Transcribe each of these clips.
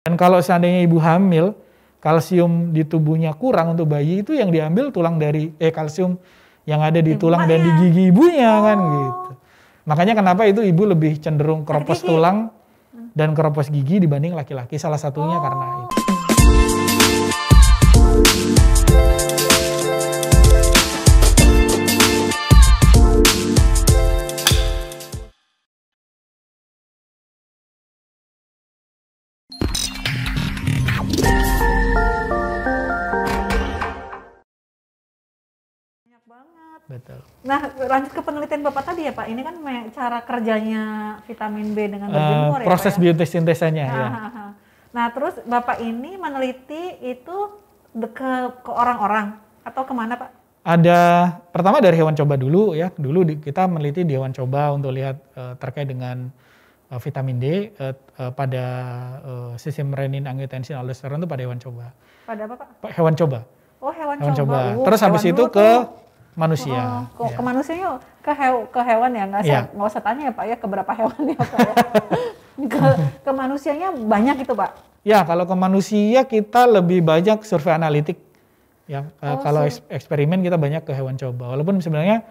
Dan kalau seandainya ibu hamil, kalsium di tubuhnya kurang untuk bayi itu yang diambil tulang dari kalsium yang ada di tulang dan di gigi ibunya kan gitu. Makanya kenapa itu ibu lebih cenderung keropos tulang dan keropos gigi dibanding laki-laki, salah satunya karena itu. Betul. Nah, lanjut ke penelitian Bapak tadi ya Pak, ini kan cara kerjanya vitamin B dengan berjemur ya proses Pak, ya? biosintesanya ya. Nah, terus Bapak ini meneliti itu ke orang-orang atau kemana Pak? Ada, pertama dari hewan coba dulu ya, kita meneliti di hewan coba untuk lihat terkait dengan vitamin D pada sistem renin, angiotensin, aldosteron itu pada hewan coba. Pada apa Pak? Hewan coba. Oh, hewan coba. Terus habis itu ke manusia. Ke manusia yuk, ke hewan ya, nggak usah tanya ya Pak ya, ke berapa hewan ya Pak ya. ke manusianya banyak gitu Pak? Ya, kalau ke manusia kita lebih banyak survei analitik. Ya, kalau eksperimen kita banyak ke hewan coba. Walaupun sebenarnya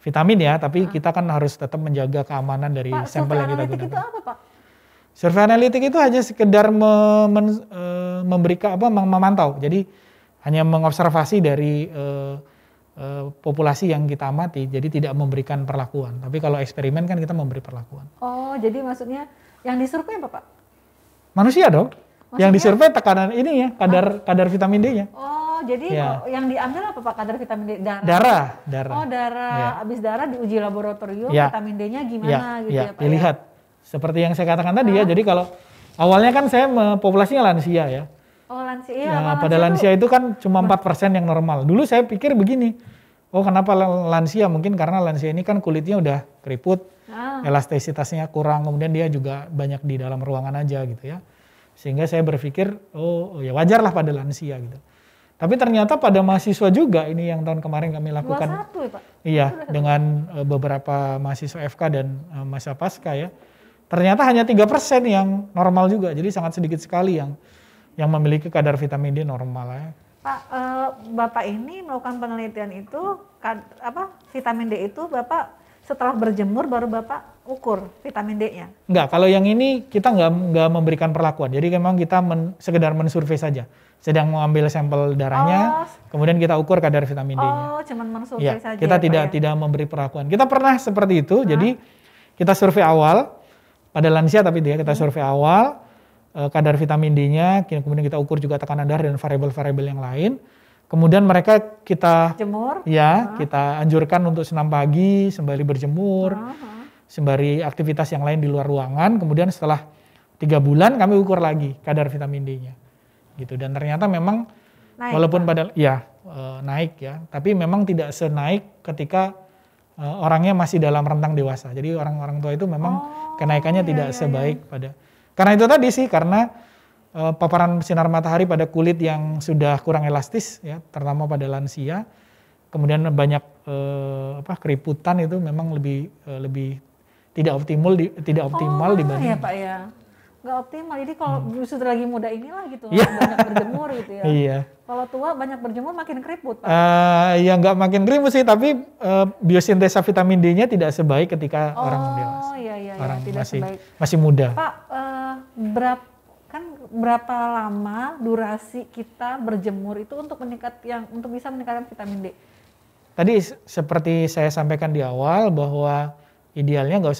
vitamin ya, tapi kita kan harus tetap menjaga keamanan dari sampel yang kita gunakan. Survei analitik itu apa Pak? Survei analitik itu hanya sekedar memantau. Jadi hanya mengobservasi dari populasi yang kita amati, jadi tidak memberikan perlakuan. Tapi kalau eksperimen kan kita memberi perlakuan. Oh, jadi maksudnya yang disurvei apa Pak? Manusia dong. Maksudnya? Yang disurvei tekanan ini ya, kadar vitamin D-nya. Oh, jadi yang diambil apa Pak kadar vitamin D? Darah. Oh, darah. Ya. Abis darah diuji laboratorium, vitamin D-nya gimana gitu ya Pak? Dilihat. Seperti yang saya katakan tadi ya, jadi kalau awalnya kan saya populasinya lansia ya. Oh, lansia. Iya, pada lansia itu kan cuma 4% yang normal. Dulu saya pikir begini, kenapa lansia? Mungkin karena lansia ini kan kulitnya udah keriput, elastisitasnya kurang, kemudian dia juga banyak di dalam ruangan aja gitu ya. Sehingga saya berpikir, ya wajar lah pada lansia gitu. Tapi ternyata pada mahasiswa juga, ini yang tahun kemarin kami lakukan. 21 ya Pak? Iya, dengan beberapa mahasiswa FK dan mahasiswa pasca ya. Ternyata hanya 3% yang normal juga, jadi sangat sedikit sekali yang memiliki kadar vitamin D normal ya. Pak, Bapak ini melakukan penelitian itu, vitamin D itu Bapak setelah berjemur baru Bapak ukur vitamin D-nya? Enggak, kalau yang ini kita nggak memberikan perlakuan, jadi memang kita sekedar mensurvei saja. Sedang mengambil sampel darahnya, kemudian kita ukur kadar vitamin D-nya. Oh, cuman mensurvei saja. Kita tidak memberi perlakuan. Kita pernah seperti itu, jadi kita survei awal, pada lansia tapi kita survei awal, kadar vitamin D-nya, kemudian kita ukur juga tekanan darah dan variabel-variabel yang lain. Kemudian mereka kita jemur, kita anjurkan untuk senam pagi, sembari berjemur, sembari aktivitas yang lain di luar ruangan. Kemudian setelah 3 bulan kami ukur lagi kadar vitamin D-nya, gitu. Dan ternyata memang naik, walaupun naik ya, tapi memang tidak senaik ketika orangnya masih dalam rentang dewasa. Jadi orang-orang tua itu memang kenaikannya tidak sebaik pada. Karena itu tadi sih, karena paparan sinar matahari pada kulit yang sudah kurang elastis ya, terutama pada lansia, kemudian banyak keriputan itu memang lebih tidak optimal dibanding. Iya Pak ya, nggak optimal. Jadi kalau justru lagi muda inilah gitu, banyak berjemur gitu ya. Iya. Kalau tua banyak berjemur makin keriput Pak. Ya nggak makin keriput sih, tapi biosintesa vitamin D-nya tidak sebaik ketika orang dewasa. Orang masih muda. Pak, berapa lama durasi kita berjemur itu untuk bisa meningkatkan vitamin D? Tadi seperti saya sampaikan di awal bahwa idealnya nggak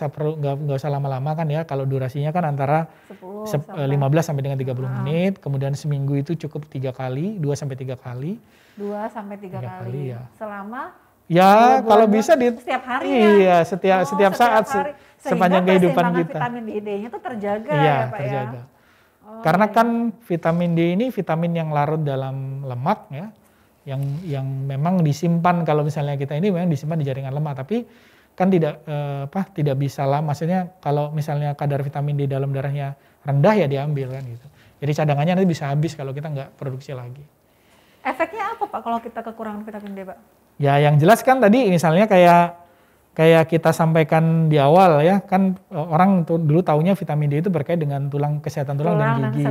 usah lama-lama kan ya. Kalau durasinya kan antara 15 sampai dengan 30 menit, kemudian seminggu itu cukup 3 kali, 2 sampai 3 kali. 2 sampai 3 kali. Ya. Selama kalau bisa setiap hari ya. Iya, setiap saat hari. Sepanjang kehidupan kita. Vitamin D-nya itu terjaga ya Pak terjaga. Karena kan vitamin D ini vitamin yang larut dalam lemak ya, yang memang disimpan, kalau misalnya kita ini memang disimpan di jaringan lemak, tapi kan tidak bisa lah, maksudnya kalau misalnya kadar vitamin D dalam darahnya rendah ya diambil kan gitu. Jadi cadangannya nanti bisa habis kalau kita nggak produksi lagi. Efeknya apa Pak kalau kita kekurangan vitamin D Pak? Ya yang jelas kan tadi misalnya kayak kayak kita sampaikan di awal ya, kan orang dulu taunya vitamin D itu berkait dengan kesehatan tulang dan gigi.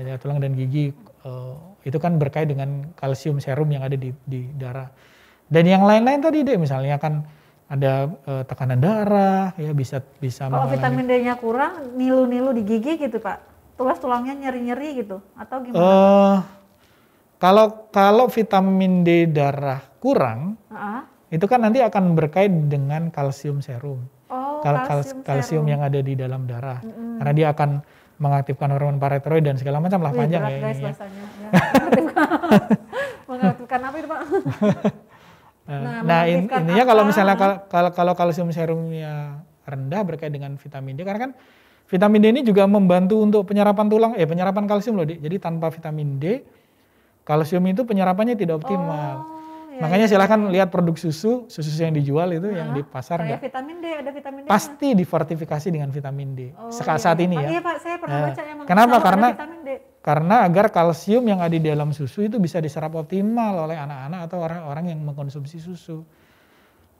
Ya, tulang dan gigi itu kan berkait dengan kalsium serum yang ada di darah. Dan yang lain-lain tadi deh, misalnya kan ada tekanan darah, ya bisa kalau vitamin D-nya kurang, nilu-nilu di gigi gitu Pak, tulangnya nyeri-nyeri gitu, atau gimana? Kalau vitamin D darah kurang, itu kan nanti akan berkait dengan kalsium serum. Kalsium yang ada di dalam darah. Karena dia akan mengaktifkan hormon paratiroid dan segala macam lah. Panjang ya ini. Mengaktifkan apa itu Pak? Nah intinya kalau misalnya kalau kalsium serumnya rendah berkait dengan vitamin D, karena kan vitamin D ini juga membantu untuk penyerapan penyerapan kalsium loh. Jadi tanpa vitamin D, kalsium itu penyerapannya tidak optimal. Makanya silahkan lihat produk susu yang dijual itu yang di pasar kayak vitamin D, ada vitamin D. Pasti difortifikasi dengan vitamin D. Saat ini ya. Iya Pak, saya pernah baca emang. Kenapa? Karena agar kalsium yang ada di dalam susu itu bisa diserap optimal oleh anak-anak atau orang-orang yang mengkonsumsi susu.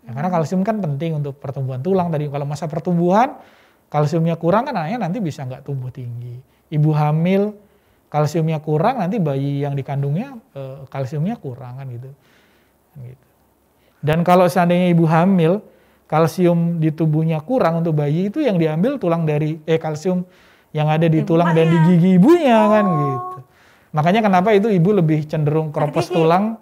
Ya, karena kalsium kan penting untuk pertumbuhan tulang. Tadi kalau masa pertumbuhan kalsiumnya kurang kan anaknya nanti bisa nggak tumbuh tinggi. Ibu hamil kalsiumnya kurang, nanti bayi yang dikandungnya kalsiumnya kurang kan gitu. Dan kalau seandainya ibu hamil kalsium di tubuhnya kurang untuk bayi, itu yang diambil kalsium yang ada di tulang dan di gigi ibunya kan gitu. Makanya kenapa itu ibu lebih cenderung keropos tulang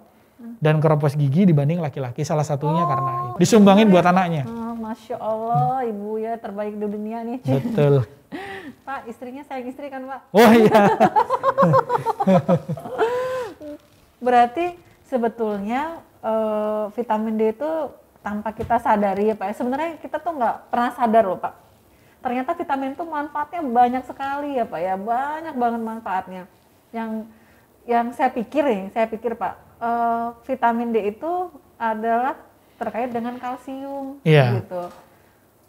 dan keropos gigi dibanding laki-laki, salah satunya karena itu. Disumbangin buat anaknya. Masya Allah, ibu ya terbaik di dunia nih. Betul. Pak, istrinya sayang istri kan Pak? Oh iya. Berarti sebetulnya vitamin D itu tanpa kita sadari ya Pak, sebenarnya kita tuh nggak pernah sadar loh Pak. Ternyata vitamin itu manfaatnya banyak sekali ya Pak ya, banyak banget manfaatnya. Yang saya pikir Pak, vitamin D itu adalah terkait dengan kalsium gitu.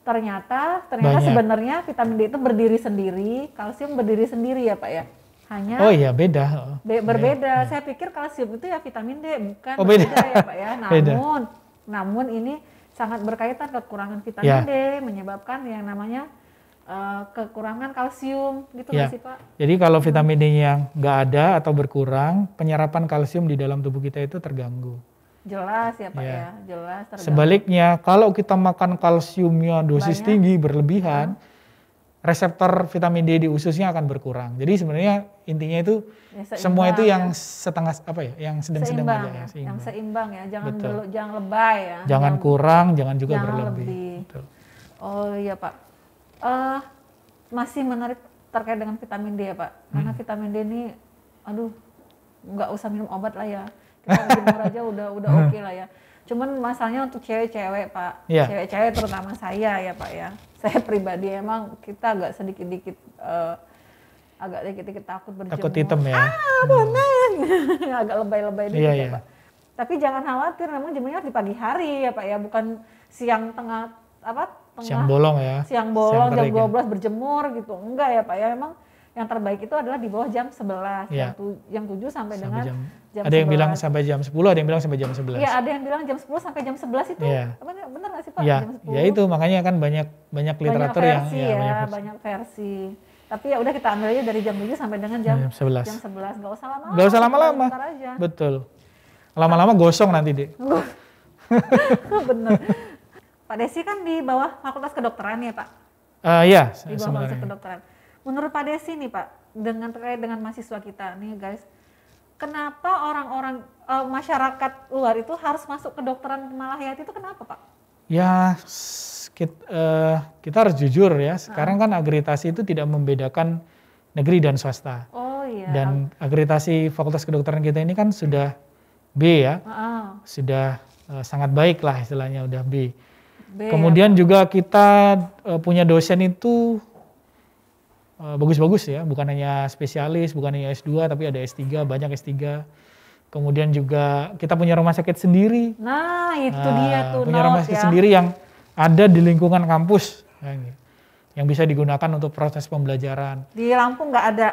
Ternyata sebenarnya vitamin D itu berdiri sendiri, kalsium berdiri sendiri ya Pak ya. Hanya beda. Berbeda. Saya pikir kalsium itu ya vitamin D, bukan beda ya Pak ya. Namun ini sangat berkaitan kekurangan vitamin D menyebabkan yang namanya kekurangan kalsium gitu nggak sih Pak? Jadi kalau vitamin D yang nggak ada atau berkurang, penyerapan kalsium di dalam tubuh kita itu terganggu. Jelas ya Pak ya, jelas terganggu. Sebaliknya kalau kita makan kalsiumnya dosis tinggi berlebihan, reseptor vitamin D di ususnya akan berkurang. Jadi sebenarnya intinya itu semua itu yang setengah yang sedang-sedang aja ya. Yang seimbang ya, jangan lebay ya. Jangan kurang, jangan juga berlebih. Betul. Oh iya Pak. Masih menarik terkait dengan vitamin D ya Pak. Karena vitamin D ini nggak usah minum obat lah ya. Kita jemur aja udah oke lah ya. Cuman masalahnya untuk cewek-cewek Pak, cewek-cewek terutama saya ya Pak ya. Saya pribadi emang kita agak sedikit-dikit takut berjemur. Takut hitam ya. Agak lebay-lebay dikit ya Pak. Tapi jangan khawatir, memang jemurnya di pagi hari ya Pak ya, bukan siang siang bolong ya. Siang bolong jam 12 berjemur gitu. Enggak ya Pak ya, memang yang terbaik itu adalah di bawah jam 11, jam 7 sampai dengan jam 11. Ada yang bilang sampai jam 10, ada yang bilang sampai jam 11. Iya, ada yang bilang jam 10 sampai jam 11 itu. Benar nggak sih Pak? Iya, jam 10. Ya itu makanya kan banyak literatur banyak versi. Tapi ya udah kita ambil aja dari jam 7 sampai dengan jam 11. Nggak usah lama-lama. Nggak usah lama-lama. Betul. Lama-lama gosong nanti, Dek. Bener. Pak Desi kan di bawah Fakultas Kedokteran ya Pak? Iya, di bawah Fakultas Kedokteran. Menurut Pak Desi nih Pak, terkait dengan mahasiswa kita nih guys, kenapa orang-orang masyarakat luar itu harus masuk kedokteran Malahayati itu kenapa Pak? Ya kita harus jujur ya, sekarang kan akreditasi itu tidak membedakan negeri dan swasta. Oh iya. Dan akreditasi Fakultas Kedokteran kita ini kan sudah B ya, sudah sangat baik lah istilahnya, udah B. Kemudian juga kita punya dosen itu bagus-bagus ya, bukan hanya spesialis, bukan hanya S2, tapi ada S3, banyak S3. Kemudian juga kita punya rumah sakit sendiri. Nah itu dia tuh. Punya rumah sakit sendiri yang ada di lingkungan kampus, yang bisa digunakan untuk proses pembelajaran. Di Lampung nggak ada,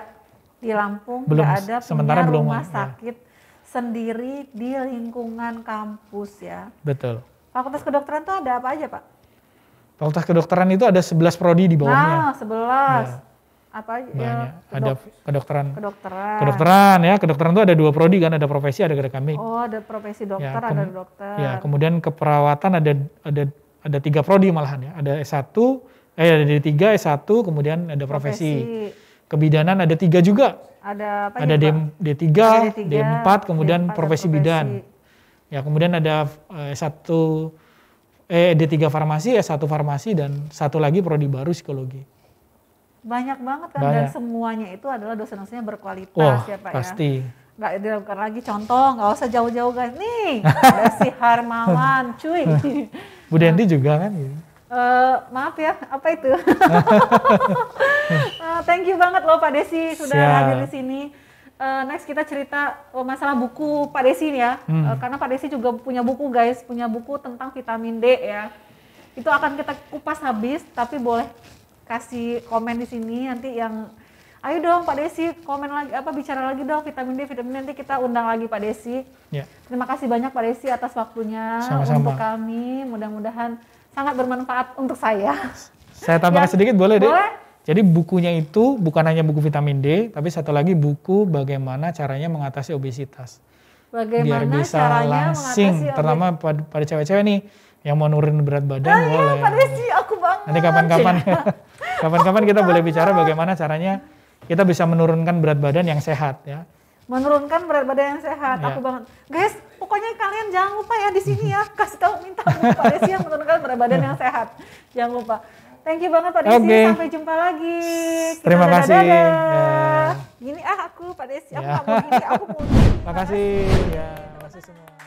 nggak ada sementara rumah sakit sendiri di lingkungan kampus ya. Betul. Fakultas kedokteran tuh ada apa aja, Pak? Fakultas kedokteran itu ada 11 prodi di bawahnya. Nah, 11. Ya. Apa aja? Banyak. Ada kedokteran. Kedokteran. Kedokteran itu ada 2 prodi kan, ada profesi, ada akademik. Oh, ada profesi dokter, Ya, ada dokter. Ya, kemudian keperawatan ada 3 prodi malahan ya. Ada S1, ada D3, S1, kemudian ada profesi. Kebidanan ada 3 juga. Ada apa ada ya, D3, ada D3, D4, kemudian D4 profesi bidan. Ya, kemudian ada D3 farmasi, S1 farmasi, dan satu lagi prodi baru psikologi. Banyak banget kan, Banyak. dan semuanya itu adalah dosen-dosennya berkualitas. Wah, ya Pak pasti. ya. Nggak diragukan lagi, contoh, nggak usah jauh-jauh guys. Nih, ada si Harmawan, cuy. Bu Denti juga kan gitu. Maaf ya, apa itu? Thank you banget loh Pak Desi sudah hadir di sini. Next kita cerita masalah buku Pak Desi nih ya, karena Pak Desi juga punya buku guys, punya buku tentang vitamin D ya. Itu akan kita kupas habis, tapi boleh kasih komen di sini nanti yang, ayo dong Pak Desi komen lagi, bicara lagi dong vitamin D, nanti kita undang lagi Pak Desi. Ya. Terima kasih banyak Pak Desi atas waktunya. Sama-sama. Untuk kami, mudah-mudahan sangat bermanfaat untuk saya. Saya tambahkan sedikit boleh deh? Boleh. Jadi bukunya itu bukan hanya buku vitamin D, tapi satu lagi buku bagaimana caranya mengatasi obesitas. Bagaimana biar bisa caranya langsing, terutama pada cewek-cewek nih yang mau nurunin berat badan boleh. Pak Desi, aku banget. Nanti kapan-kapan kita boleh bicara bagaimana caranya kita bisa menurunkan berat badan yang sehat ya. Menurunkan berat badan yang sehat, Ya. aku banget. Guys, pokoknya kalian jangan lupa ya di sini ya, kasih tahu minta Pak Desi yang menurunkan berat badan yang sehat. Jangan lupa. Thank you banget Pak Desi, sampai jumpa lagi. Terima kasih. Ya. Gini aku Pak Desi, aku Ya. nggak mau gini, aku mau. Makasih ya, makasih semua.